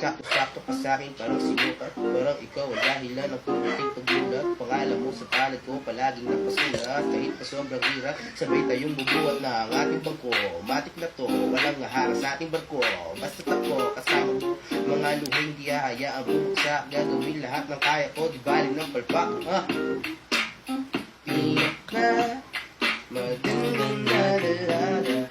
Sakto-sakto ka sa'kin, parang sinukat. Parang ikaw ang dahilan ng puputing pagbulat. Pangalan mo sa palad ko, palaging napasulat. Kahit pa sobrang hirap, sabay tayong bubuhat na ang ating bangko. Matik na to, walang ngahara sa ating barko. Basta ako, kasama mo, mga luhing di hayaang bumuksa. Gagawin lahat ng kaya ko, di baling ng palpak. Pinaka magandang nadalala.